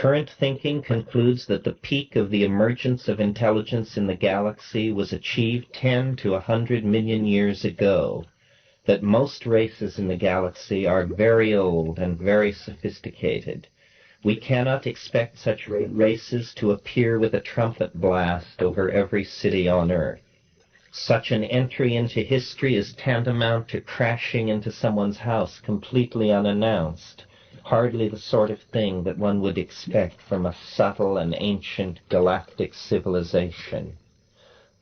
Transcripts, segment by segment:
Current thinking concludes that the peak of the emergence of intelligence in the galaxy was achieved 10 to 100 million years ago, that most races in the galaxy are very old and very sophisticated. We cannot expect such races to appear with a trumpet blast over every city on Earth. Such an entry into history is tantamount to crashing into someone's house completely unannounced, hardly the sort of thing that one would expect from a subtle and ancient galactic civilization.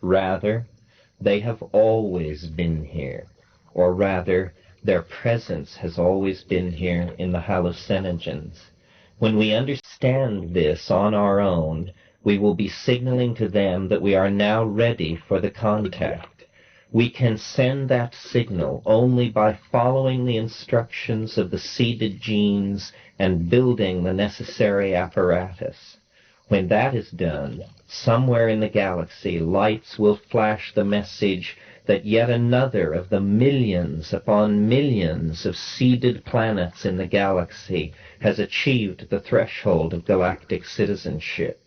Rather, they have always been here, or rather, their presence has always been here in the hallucinogens. When we understand this on our own, we will be signaling to them that we are now ready for the contact. We can send that signal only by following the instructions of the seeded genes and building the necessary apparatus. When that is done, somewhere in the galaxy, lights will flash the message that yet another of the millions upon millions of seeded planets in the galaxy has achieved the threshold of galactic citizenship.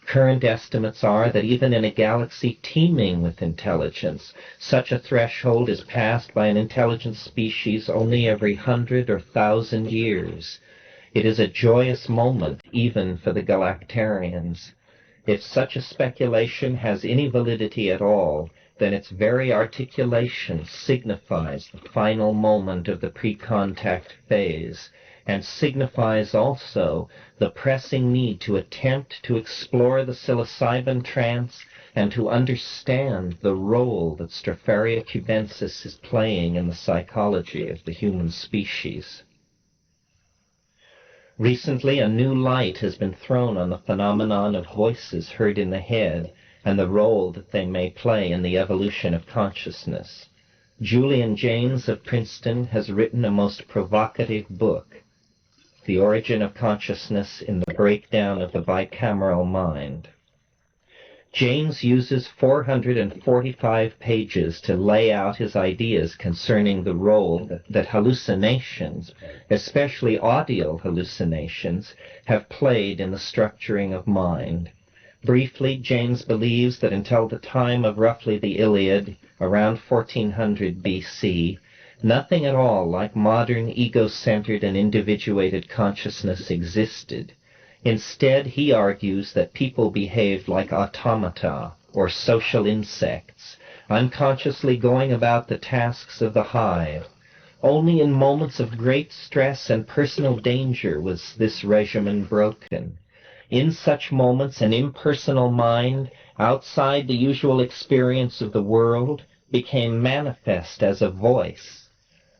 Current estimates are that even in a galaxy teeming with intelligence, such a threshold is passed by an intelligent species only every 100 or 1,000 years. It is a joyous moment even for the galactarians. If such a speculation has any validity at all, then its very articulation signifies the final moment of the pre-contact phase, and signifies also the pressing need to attempt to explore the psilocybin trance and to understand the role that Stropharia cubensis is playing in the psychology of the human species. Recently, a new light has been thrown on the phenomenon of voices heard in the head and the role that they may play in the evolution of consciousness. Julian Jaynes of Princeton has written a most provocative book, The Origin of Consciousness in the Breakdown of the Bicameral Mind. Jaynes uses 445 pages to lay out his ideas concerning the role that hallucinations, especially audio hallucinations, have played in the structuring of mind. Briefly, Jaynes believes that until the time of roughly the Iliad, around 1400 BC, nothing at all like modern ego-centered and individuated consciousness existed. Instead, he argues that people behaved like automata, or social insects, unconsciously going about the tasks of the hive. Only in moments of great stress and personal danger was this regimen broken. In such moments, an impersonal mind, outside the usual experience of the world, became manifest as a voice.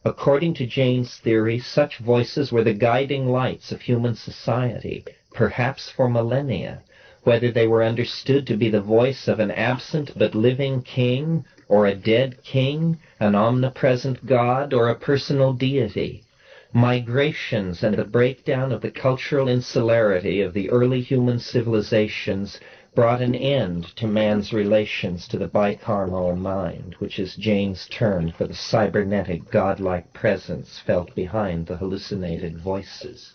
According to Jaynes' theory, such voices were the guiding lights of human society, perhaps for millennia, whether they were understood to be the voice of an absent but living king, or a dead king, an omnipresent god, or a personal deity. Migrations and the breakdown of the cultural insularity of the early human civilizations brought an end to man's relations to the bicameral mind, which is Jaynes' term for the cybernetic godlike presence felt behind the hallucinated voices.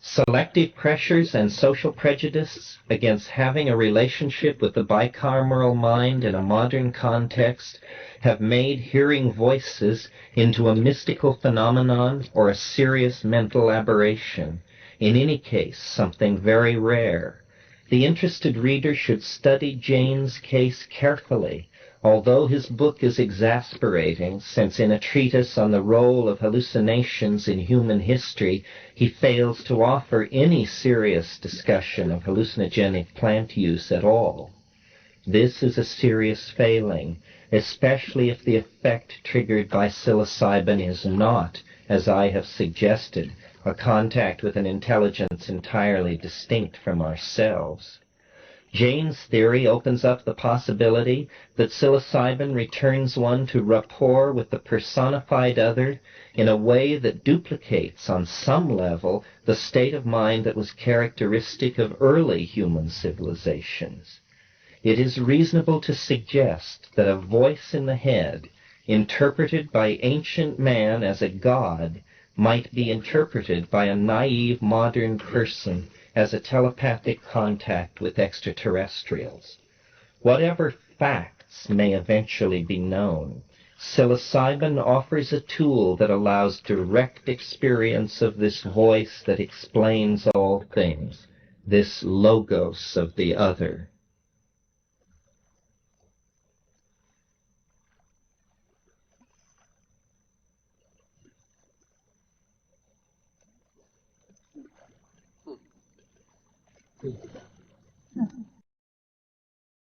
Selective pressures and social prejudice against having a relationship with the bicameral mind in a modern context have made hearing voices into a mystical phenomenon or a serious mental aberration, in any case something very rare. The interested reader should study Jaynes' case carefully, although his book is exasperating, since in a treatise on the role of hallucinations in human history, he fails to offer any serious discussion of hallucinogenic plant use at all. This is a serious failing, especially if the effect triggered by psilocybin is not, as I have suggested, a contact with an intelligence entirely distinct from ourselves. Jaynes' theory opens up the possibility that psilocybin returns one to rapport with the personified other in a way that duplicates on some level the state of mind that was characteristic of early human civilizations. It is reasonable to suggest that a voice in the head, interpreted by ancient man as a god, might be interpreted by a naive modern person as a telepathic contact with extraterrestrials. Whatever facts may eventually be known, psilocybin offers a tool that allows direct experience of this voice that explains all things, this logos of the other.